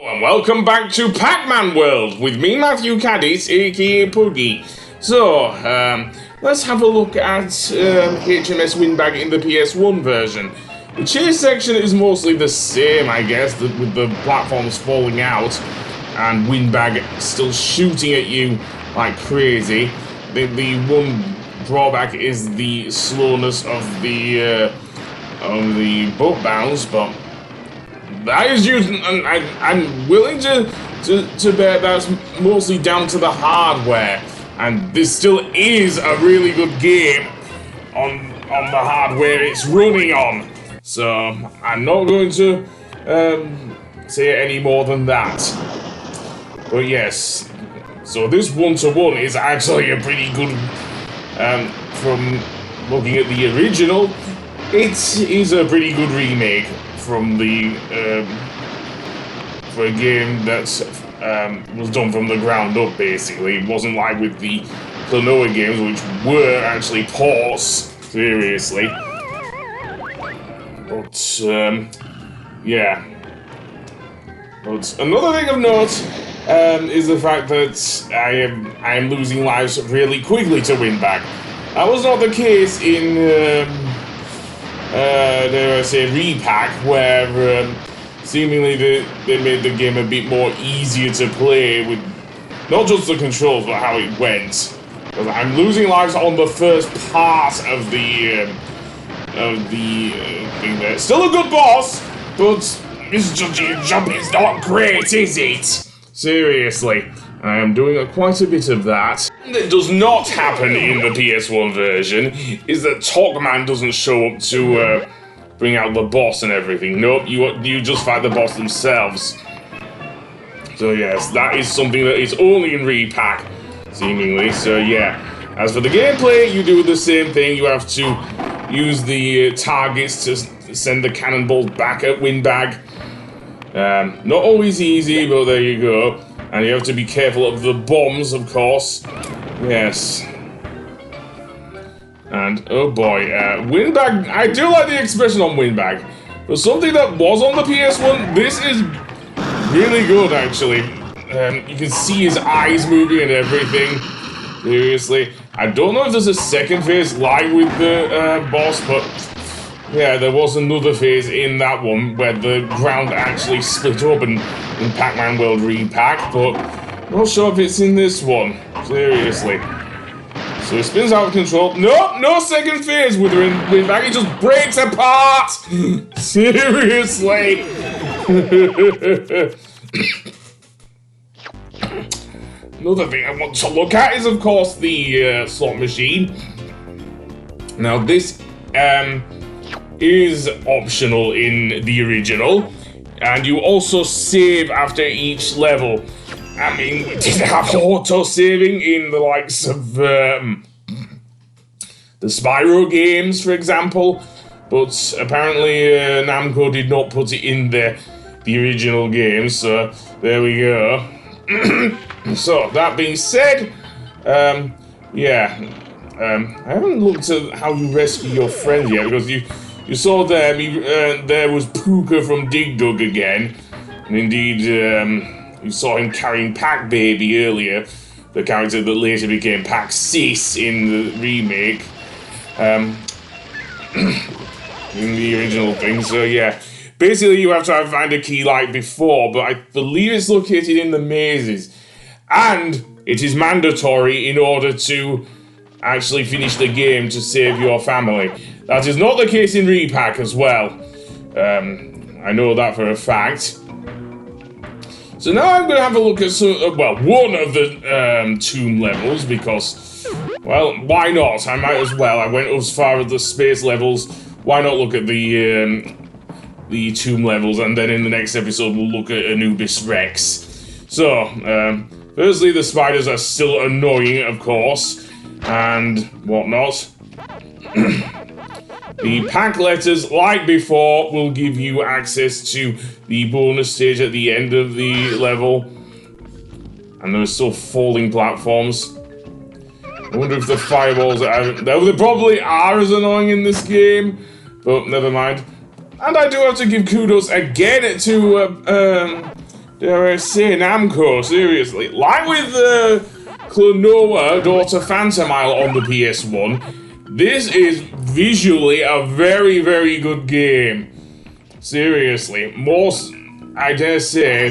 And welcome back to Pac-Man World with me, Matthew Caddis, aka Puggy. So, let's have a look at HMS Windbag in the PS1 version. The chase section is mostly the same, I guess, with the platforms falling out and Windbag still shooting at you like crazy. The one drawback is the slowness of the boat bounce, but that is used, and I'm willing to bet that's mostly down to the hardware, and this still is a really good game on the hardware it's running on. So I'm not going to say any more than that. But yes, so this 1-to-1 is actually a pretty good. From looking at the original, it is a pretty good remake from the for a game that was done from the ground up. Basically, it wasn't like with the Klonoa games, which were actually ports. Seriously, but yeah. But another thing of note is the fact that I am losing lives really quickly to Windbag. That was not the case in dare I say, Re-Pac, where seemingly they made the game a bit more easier to play with not just the controls, but how it went. Because I'm losing lives on the first part of the thing there. Still a good boss, but this jump is not great, is it? Seriously. I am doing quite a bit of that. That does not happen in the PS1 version is that Pac-Man doesn't show up to bring out the boss and everything. Nope, you just fight the boss themselves. So yes, that is something that is only in Re-Pac, seemingly. So yeah, as for the gameplay, you do the same thing. You have to use the targets to send the cannonballs back at Windbag. Not always easy, but there you go. And you have to be careful of the bombs, of course. Yes. And, oh boy, Windbag, I do like the expression on Windbag. For something that was on the PS1, this is really good, actually. You can see his eyes moving and everything. Seriously. I don't know if there's a second phase like with the boss, but yeah, there was another phase in that one where the ground actually split up in Pac-Man World Re-Pac, but not sure if it's in this one. Seriously. So it spins out of control. Nope, no second phase with Windbag. It just breaks apart. Seriously. Another thing I want to look at is, of course, the slot machine. Now this is optional in the original, and you also save after each level. I mean, we didn't have auto-saving in the likes of the Spyro games, for example, but apparently Namco did not put it in the original game, so there we go. So, that being said, yeah, I haven't looked at how you rescue your friends yet, because you saw there, there was Puka from Dig Dug again, and indeed, you saw him carrying Pac Baby earlier, the character that later became Pac Sis in the remake, in the original thing. So yeah, basically you have to find a key like before, but I believe it's located in the mazes, and it is mandatory in order to actually finish the game to save your family. That is not the case in Re-Pac as well. I know that for a fact. So now I'm going to have a look at one of the tomb levels, because, well, why not? I might as well. I went as far as the space levels. Why not look at the tomb levels, and then in the next episode we'll look at Anubis Rex. So, firstly, the spiders are still annoying, of course, and whatnot. The pack letters, like before, will give you access to the bonus stage at the end of the level. And there are still falling platforms. I wonder if the fireballs they probably are as annoying in this game, but never mind. And I do have to give kudos again to dare I say, Namco, seriously. Like with Klonoa, Daughter Phantomile on the PS1, this is visually a very, very good game. Seriously, I dare say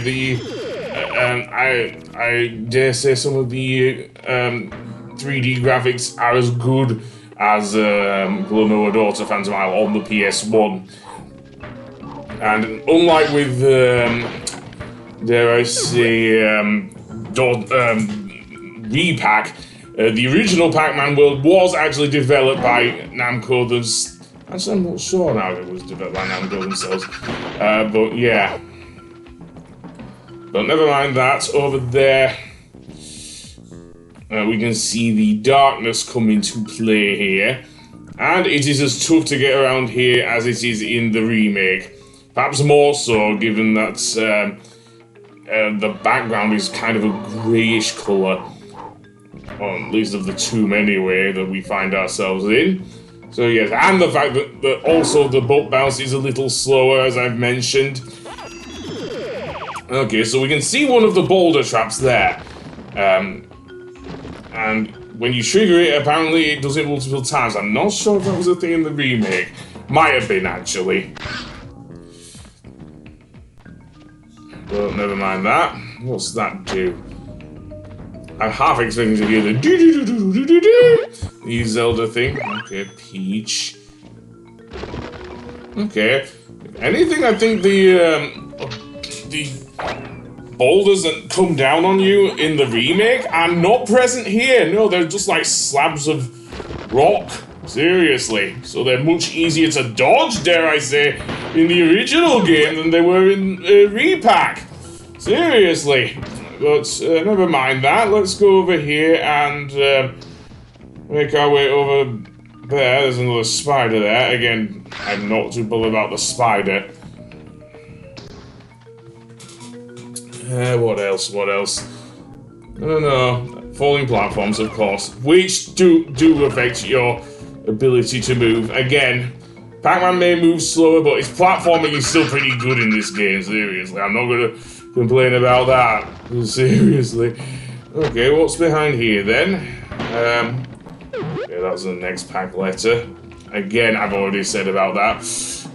I dare say some of the 3D graphics are as good as Klonoa, Daughter Phantomile on the PS1. And unlike with, dare I say, Re-Pac, the original Pac-Man world was actually developed by Namco. Actually, I'm not sure now if it was developed by Namco themselves. But yeah. But never mind that. Over there, we can see the darkness come into play here. And it is as tough to get around here as it is in the remake. Perhaps more so, given that the background is kind of a greyish colour. Or at least of the two anyway, that we find ourselves in. So yes, and the fact that also the boat bounce is a little slower, as I've mentioned. Okay, so we can see one of the boulder traps there. And when you trigger it, apparently it does it multiple times. I'm not sure if that was a thing in the remake. Might have been, actually. But never mind that. What's that do? I'm half expecting to hear the the Zelda thing. Okay, Peach. Okay. If anything, I think the boulders that come down on you in the remake are not present here. No, they're just like slabs of rock. Seriously. So they're much easier to dodge, dare I say, in the original game than they were in Re-Pac. Seriously. But never mind that. Let's go over here and make our way over there. There's another spider there. Again, I'm not too bothered about the spider. What else? What else? I don't know. Falling platforms, of course, which do affect your ability to move. Again, Pac-Man may move slower, but his platforming is still pretty good in this game. Seriously, I'm not gonna complain about that. Seriously. Okay, what's behind here then? Okay, that's the next pack letter. Again, I've already said about that.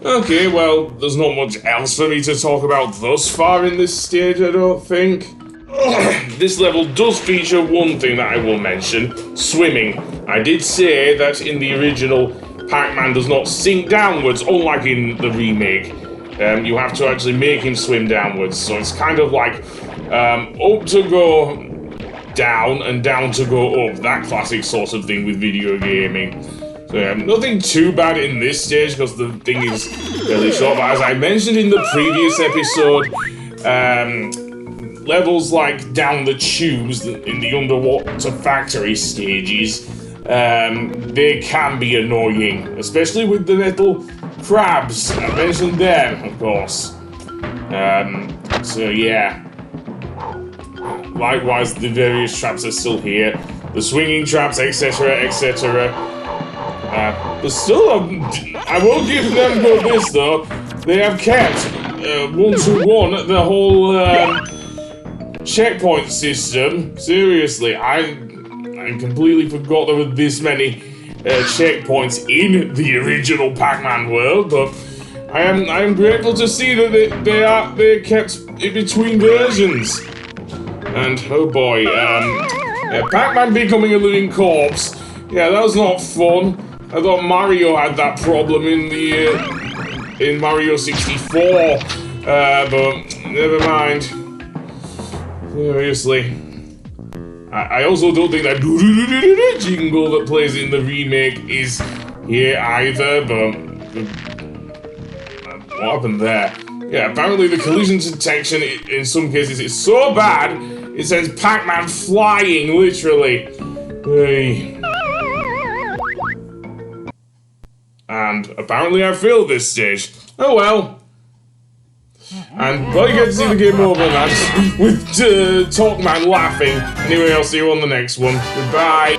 Okay, well, there's not much else for me to talk about thus far in this stage, I don't think. This level does feature one thing that I will mention: swimming. I did say that in the original, Pac-Man does not sink downwards, unlike in the remake. You have to actually make him swim downwards, so it's kind of like up to go down and down to go up, that classic sort of thing with video gaming. So yeah, nothing too bad in this stage because the thing is fairly short, but as I mentioned in the previous episode, levels like down the tubes in the underwater factory stages, they can be annoying, especially with the little crabs. I mentioned them, of course. So yeah. Likewise, the various traps are still here. The swinging traps, etc., etc. But still, I will give them this though. They have kept 1-to-1 the whole checkpoint system. Seriously, I completely forgot there were this many checkpoints in the original Pac-Man world, but I am grateful to see that they kept in between versions. And oh boy, Pac-Man becoming a living corpse. Yeah, that was not fun. I thought Mario had that problem in the in Mario 64, but never mind. Seriously. I also don't think that jingle that plays in the remake is here either, but what happened there? Yeah, apparently the collision detection in some cases is so bad, it sends Pac-Man flying, literally. Hey. And apparently I failed this stage. Oh well. And well, you get to see the game over, man, with Talkman laughing. Anyway, I'll see you on the next one. Goodbye.